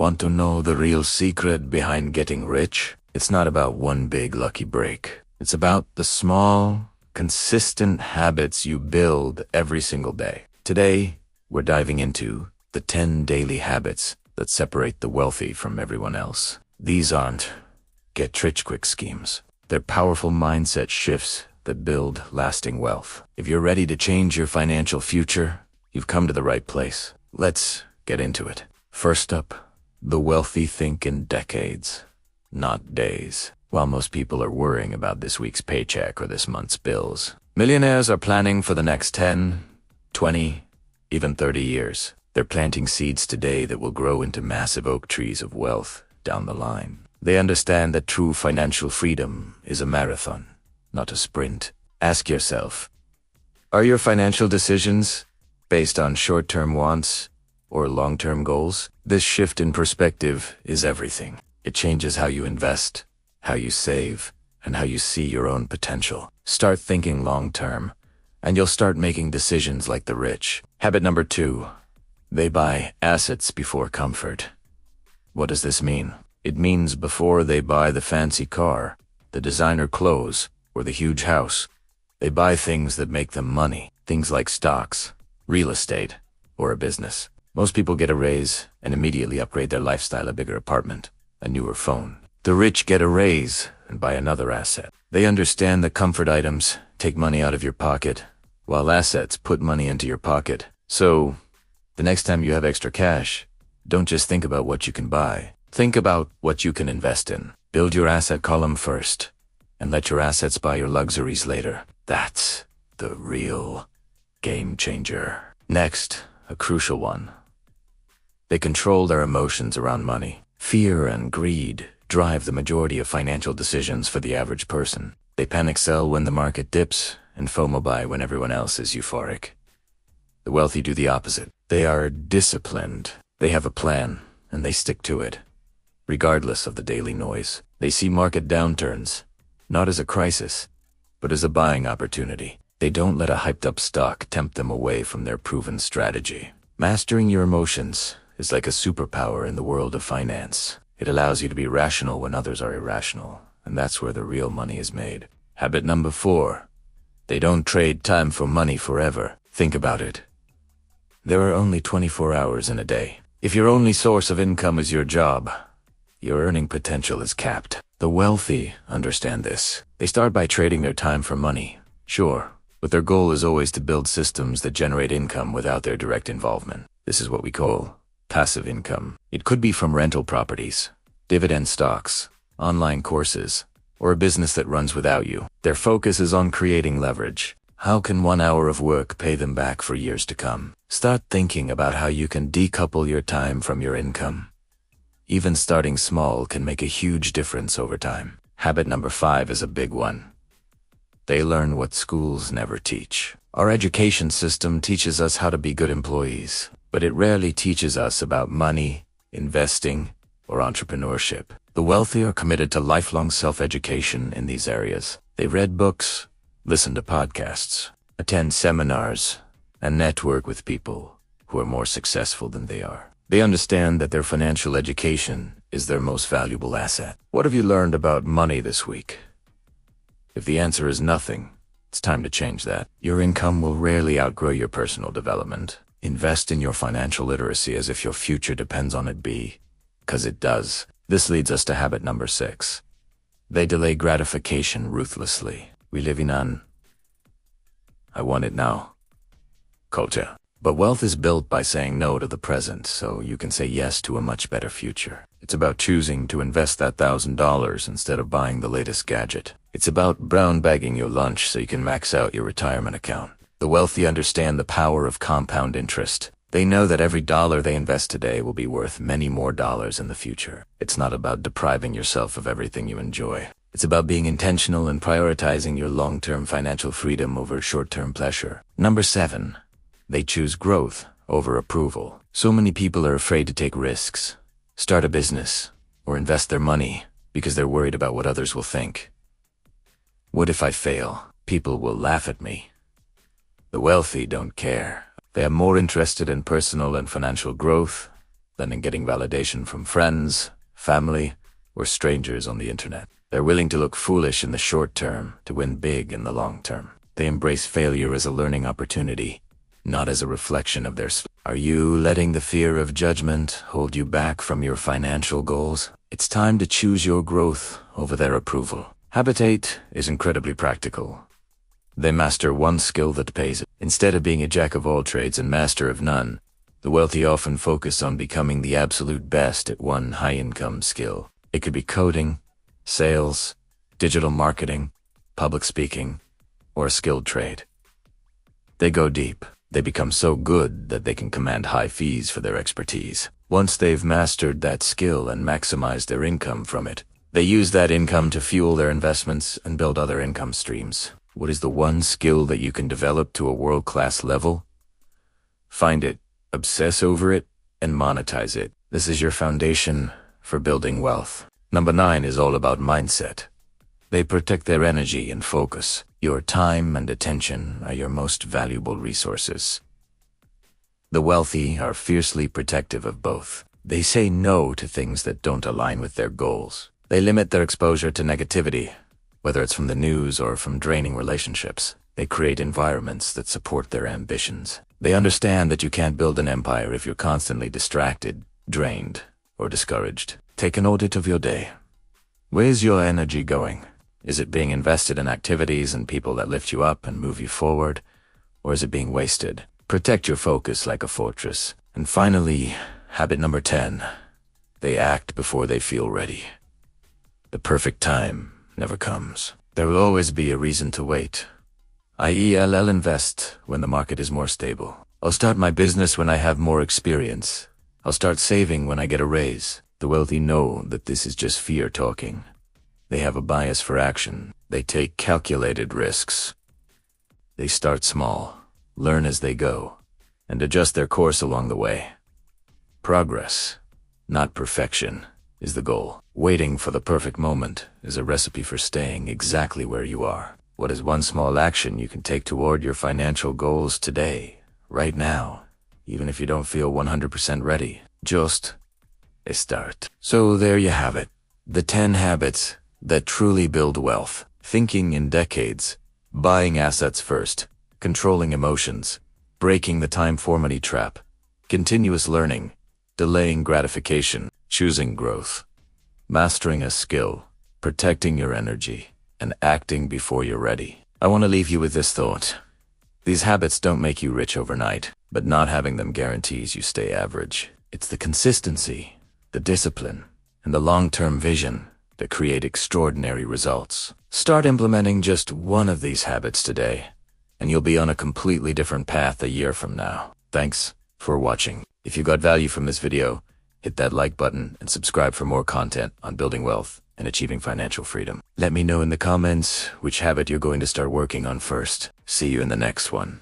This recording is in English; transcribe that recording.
Want to know the real secret behind getting rich? It's not about one big lucky break. It's about the small, consistent habits you build every single day. Today, we're diving into the 10 daily habits that separate the wealthy from everyone else. These aren't get-rich-quick schemes. They're powerful mindset shifts that build lasting wealth. If you're ready to change your financial future, you've come to the right place. Let's get into it. First up, the wealthy think in decades, not days. While most people are worrying about this week's paycheck or this month's bills, millionaires are planning for the next 10, 20, even 30 years. They're planting seeds today that will grow into massive oak trees of wealth down the line. They understand that true financial freedom is a marathon, not a sprint. Ask yourself, are your financial decisions based on short-term wants or long-term goals? This shift in perspective is everything. It changes how you invest, how you save, and how you see your own potential. Start thinking long-term, and you'll start making decisions like the rich. Habit number 2, they buy assets before comfort. What does this mean? It means before they buy the fancy car, the designer clothes, or the huge house, they buy things that make them money. Things like stocks, real estate, or a business. Most people get a raise and immediately upgrade their lifestyle: a bigger apartment, a newer phone. The rich get a raise and buy another asset. They understand that comfort items take money out of your pocket, while assets put money into your pocket. So, the next time you have extra cash, don't just think about what you can buy. Think about what you can invest in. Build your asset column first, and let your assets buy your luxuries later. That's the real game changer. Next, a crucial one. They control their emotions around money. Fear and greed drive the majority of financial decisions for the average person. They panic sell when the market dips and FOMO buy when everyone else is euphoric. The wealthy do the opposite. They are disciplined. They have a plan, and they stick to it, regardless of the daily noise. They see market downturns, not as a crisis, but as a buying opportunity. They don't let a hyped-up stock tempt them away from their proven strategy. Mastering your emotions is like a superpower in the world of finance. It allows you to be rational when others are irrational, and that's where the real money is made. Habit number 4, they don't trade time for money forever. Think about it. There are only 24 hours in a day. If your only source of income is your job, your earning potential is capped. The wealthy understand this. They start by trading their time for money, sure, but their goal is always to build systems that generate income without their direct involvement. This is what we call passive income. It could be from rental properties, dividend stocks, online courses, or a business that runs without you. Their focus is on creating leverage. How can 1 hour of work pay them back for years to come? Start thinking about how you can decouple your time from your income. Even starting small can make a huge difference over time. Habit number 5 is a big one. They learn what schools never teach. Our education system teaches us how to be good employees, but it rarely teaches us about money, investing, or entrepreneurship. The wealthy are committed to lifelong self-education in these areas. They read books, listen to podcasts, attend seminars, and network with people who are more successful than they are. They understand that their financial education is their most valuable asset. What have you learned about money this week? If the answer is nothing, it's time to change that. Your income will rarely outgrow your personal development. Invest in your financial literacy as if your future depends on it, because it does. This leads us to habit number 6. They delay gratification ruthlessly. We live in an I want it now culture. But wealth is built by saying no to the present so you can say yes to a much better future. It's about choosing to invest that $1,000 instead of buying the latest gadget. It's about brown bagging your lunch so you can max out your retirement account. The wealthy understand the power of compound interest. They know that every dollar they invest today will be worth many more dollars in the future. It's not about depriving yourself of everything you enjoy. It's about being intentional and prioritizing your long-term financial freedom over short-term pleasure. Number 7. They choose growth over approval. So many people are afraid to take risks, start a business, or invest their money because they're worried about what others will think. What if I fail? People will laugh at me. The wealthy don't care. They are more interested in personal and financial growth than in getting validation from friends, family, or strangers on the internet. They're willing to look foolish in the short term to win big in the long term. They embrace failure as a learning opportunity, not as a reflection of their. Are you letting the fear of judgment hold you back from your financial goals? It's time to choose your growth over their approval. Habit 8 is incredibly practical. They master one skill that pays. Instead of being a jack of all trades and master of none, the wealthy often focus on becoming the absolute best at one high-income skill. It could be coding, sales, digital marketing, public speaking, or a skilled trade. They go deep. They become so good that they can command high fees for their expertise. Once they've mastered that skill and maximized their income from it, they use that income to fuel their investments and build other income streams. What is the one skill that you can develop to a world-class level? Find it, obsess over it, and monetize it. This is your foundation for building wealth. Number 9 is all about mindset. They protect their energy and focus. Your time and attention are your most valuable resources. The wealthy are fiercely protective of both. They say no to things that don't align with their goals. They limit their exposure to negativity, whether it's from the news or from draining relationships. They create environments that support their ambitions. They understand that you can't build an empire if you're constantly distracted, drained, or discouraged. Take an audit of your day. Where's your energy going? Is it being invested in activities and people that lift you up and move you forward? Or is it being wasted? Protect your focus like a fortress. And finally, habit number 10. They act before they feel ready. The perfect time never comes. There will always be a reason to wait. I'll invest when the market is more stable. I'll start my business when I have more experience. I'll start saving when I get a raise. The wealthy know that this is just fear talking. They have a bias for action. They take calculated risks. They start small, learn as they go, and adjust their course along the way. Progress, not perfection, is the goal. Waiting for the perfect moment is a recipe for staying exactly where you are. What is one small action you can take toward your financial goals today, right now, even if you don't feel 100% ready? Just a start. So there you have it. The 10 habits that truly build wealth. Thinking in decades, buying assets first, controlling emotions, breaking the time for money trap, continuous learning, delaying gratification, choosing growth, mastering a skill, protecting your energy, and acting before you're ready. I want to leave you with this thought. These habits don't make you rich overnight, but not having them guarantees you stay average. It's the consistency, the discipline, and the long-term vision that create extraordinary results. Start implementing just one of these habits today, and you'll be on a completely different path a year from now. Thanks for watching. If you got value from this video, hit that like button and subscribe for more content on building wealth and achieving financial freedom. Let me know in the comments which habit you're going to start working on first. See you in the next one.